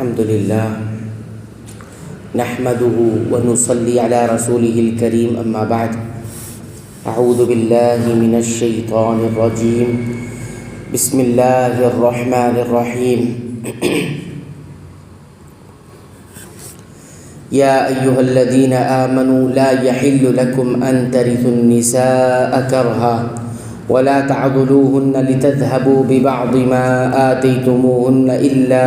الحمد للہ نحمده ونصلي على رسوله الكريم اما بعد اعوذ باللہ من الشیطان الرجیم بسم اللہ الرحمن الرحیم یا ایہا الذین آمنوا لا يحل لكم ان ترثوا النساء کرها ولا تعضلوهن لتذهبوا ببعض ما آتيتموهن إلا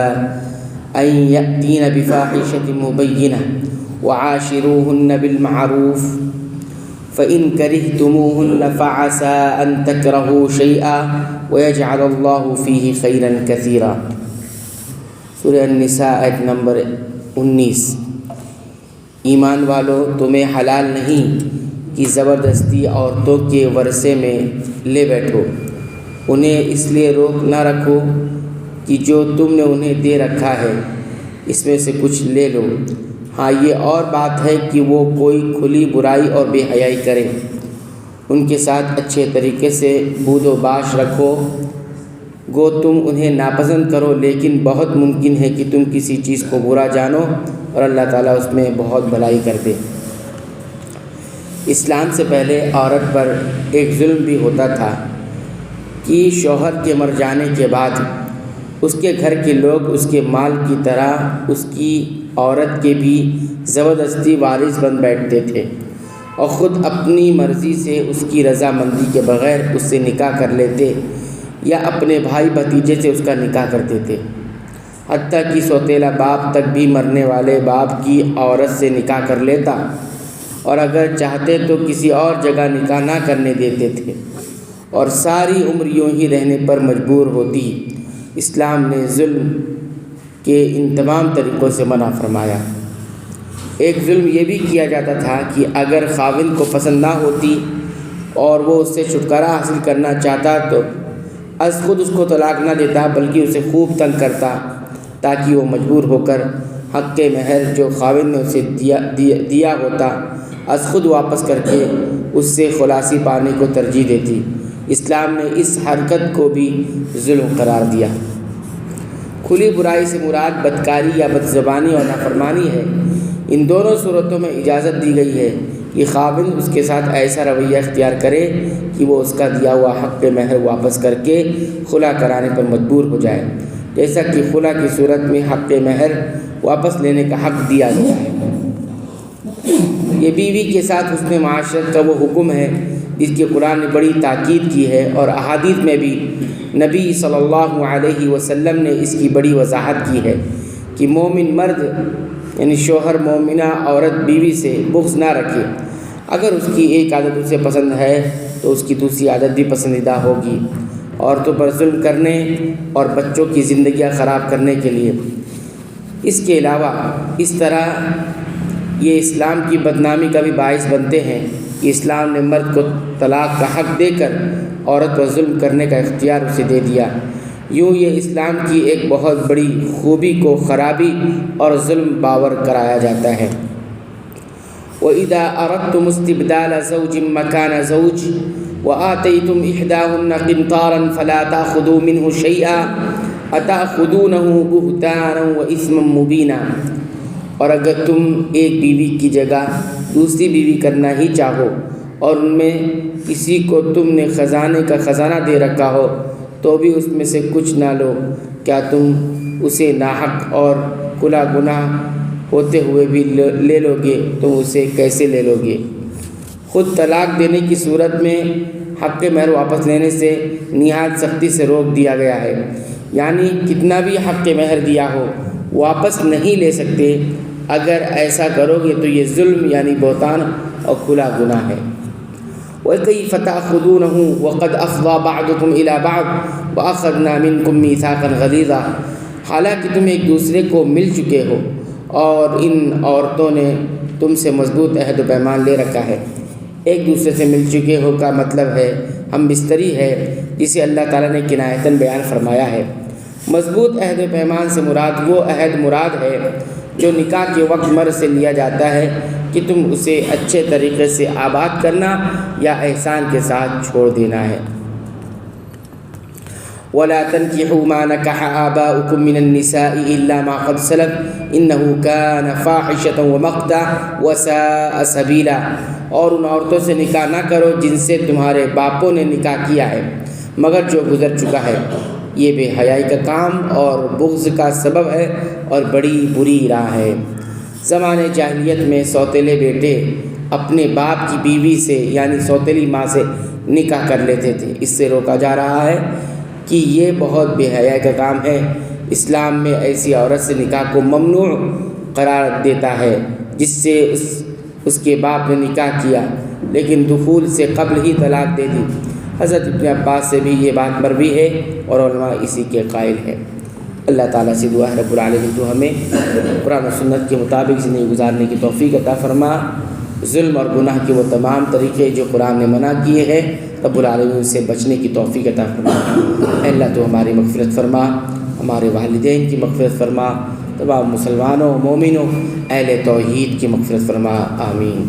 أن يأتين بفاحشة مبينة وعاشروهن بالمعروف فإن كرهتموهن فعسى أن تكرهوا شيئا ويجعل الله فيه خيرا كثيرا۔ سورہ النساء آیت نمبر 19۔ ایمان والو، تمہیں حلال نہیں کہ زبردستی عورتوں کے ورثے میں لے بیٹھو، انہیں اس لیے روک نہ رکھو کہ جو تم نے انہیں دے رکھا ہے اس میں سے کچھ لے لو۔ ہاں، یہ اور بات ہے کہ وہ کوئی کھلی برائی اور بے حیائی کرے، ان کے ساتھ اچھے طریقے سے بود و باش رکھو۔ گو تم انہیں ناپسند کرو، لیکن بہت ممکن ہے کہ تم کسی چیز کو برا جانو اور اللہ تعالیٰ اس میں بہت بھلائی کر دے۔ اسلام سے پہلے عورت پر ایک ظلم بھی ہوتا تھا کہ شوہر کے مر جانے کے بعد اس کے گھر کے لوگ اس کے مال کی طرح اس کی عورت کے بھی زبردستی وارث بن بیٹھتے تھے اور خود اپنی مرضی سے اس کی رضامندی کے بغیر اس سے نکاح کر لیتے یا اپنے بھائی بھتیجے سے اس کا نکاح کرتے تھے۔ حتیٰ کہ سوتیلا باپ تک بھی مرنے والے باپ کی عورت سے نکاح کر لیتا اور اگر چاہتے تو کسی اور جگہ نکاح نہ کرنے دیتے تھے اور ساری عمر یوں ہی رہنے پر مجبور ہوتی۔ اسلام نے ظلم کے ان تمام طریقوں سے منع فرمایا۔ ایک ظلم یہ بھی کیا جاتا تھا کہ اگر خاوند کو پسند نہ ہوتی اور وہ اس سے چھٹکارا حاصل کرنا چاہتا تو از خود اس کو طلاق نہ دیتا، بلکہ اسے خوب تنگ کرتا تاکہ وہ مجبور ہو کر حق مہر جو خاوند نے اسے دیا ہوتا از خود واپس کر کے اس سے خلاصی پانے کو ترجیح دیتی۔ اسلام نے اس حرکت کو بھی ظلم قرار دیا۔ کھلی برائی سے مراد بدکاری یا بدزبانی اور نافرمانی ہے۔ ان دونوں صورتوں میں اجازت دی گئی ہے کہ خاوند اس کے ساتھ ایسا رویہ اختیار کرے کہ وہ اس کا دیا ہوا حق مہر واپس کر کے خلا کرانے پر مجبور ہو جائے، جیسا کہ خلا کی صورت میں حق مہر واپس لینے کا حق دیا گیا ہے۔ یہ بیوی کے ساتھ حسن معاشرت کا وہ حکم ہے جس کی قرآن نے بڑی تاکید کی ہے، اور احادیث میں بھی نبی صلی اللہ علیہ وسلم نے اس کی بڑی وضاحت کی ہے کہ مومن مرد یعنی شوہر مومنہ عورت بیوی سے بغض نہ رکھے۔ اگر اس کی ایک عادت اسے پسند ہے تو اس کی دوسری عادت بھی پسندیدہ ہوگی۔ عورتوں پر ظلم کرنے اور بچوں کی زندگیاں خراب کرنے کے لیے اس کے علاوہ اس طرح یہ اسلام کی بدنامی کا بھی باعث بنتے ہیں کہ اسلام نے مرد کو طلاق کا حق دے کر عورت پر ظلم کرنے کا اختیار اسے دے دیا۔ یوں یہ اسلام کی ایک بہت بڑی خوبی کو خرابی اور ظلم باور کرایا جاتا ہے۔ وَإِذَا أَرَدْتُمُ اسْتِبْدَالَ زَوْجٍ مَّكَانَ زَوْجٍ وَآتَيْتُمْ إِحْدَاهُنَّ قِنطَارًا فَلَا تَأْخُذُوا مِنْهُ شَيْئًا أَتَأْخُذُونَهُ بُهْتَانًا وَإِثْمًا مُّبِينًا۔ اور اگر تم ایک بیوی کی جگہ دوسری بیوی کرنا ہی چاہو اور ان میں کسی کو تم نے خزانے کا خزانہ دے رکھا ہو تو بھی اس میں سے کچھ نہ لو، کیا تم اسے ناحق اور کھلا گناہ ہوتے ہوئے بھی لے لو گے؟ تم اسے کیسے لے لو گے؟ خود طلاق دینے کی صورت میں حق مہر واپس لینے سے نہایت سختی سے روک دیا گیا ہے، یعنی کتنا بھی حق مہر دیا ہو واپس نہیں لے سکتے۔ اگر ایسا کرو گے تو یہ ظلم یعنی بہتان اور کھلا گناہ ہے۔ وَكَيْفَ تَأْخُذُونَهُ وَقَدْ أَفْضَىٰ بَعْضُكُمْ إِلَىٰ بَعْضٍ وَأَخَذْنَا مِنكُم مِّيثَاقًا غَلِيظًا۔ حالانکہ تم ایک دوسرے کو مل چکے ہو اور ان عورتوں نے تم سے مضبوط عہد و پیمان لے رکھا ہے۔ ایک دوسرے سے مل چکے ہو کا مطلب ہے ہم بستری ہے، جسے اللہ تعالیٰ نے کنایتاً بیان فرمایا ہے۔ مضبوط عہد و پیمان سے مراد وہ عہد مراد ہے جو نکاح کے وقت مرد سے لیا جاتا ہے کہ تم اسے اچھے طریقے سے آباد کرنا یا احسان کے ساتھ چھوڑ دینا ہے۔ ولا تنكحوا ما نكح آباؤكم من النساء إلا ما قد سلف إنه كان فاحشة ومقتا وساء سبيلا، اور ان عورتوں سے نکاح نہ کرو جن سے تمہارے باپوں نے نکاح کیا ہے مگر جو گزر چکا ہے، یہ بے حیائی کا کام اور بغض کا سبب ہے اور بڑی بری راہ ہے۔ زمانے جاہلیت میں سوتیلے بیٹے اپنے باپ کی بیوی سے یعنی سوتیلی ماں سے نکاح کر لیتے تھے، اس سے روکا جا رہا ہے کہ یہ بہت بے حیائی کا کام ہے۔ اسلام میں ایسی عورت سے نکاح کو ممنوع قرار دیتا ہے جس سے اس کے باپ نے نکاح کیا لیکن دخول سے قبل ہی طلاق دے دی۔ حضرت ابن عباس سے بھی یہ بات مروی ہے اور علماء اسی کے قائل ہیں۔ اللہ تعالیٰ سے دعا ہے رب العالمین تو ہمیں قرآن و سنت کے مطابق زندگی گزارنے کی توفیق عطا فرما، ظلم اور گناہ کے وہ تمام طریقے جو قرآن نے منع کیے ہیں رب العالمین سے بچنے کی توفیق عطا فرما۔ اے اللہ تو ہماری مغفرت فرما، ہمارے والدین کی مغفرت فرما، تمام مسلمانوں مومنوں اہل توحید کی مغفرت فرما، آمین۔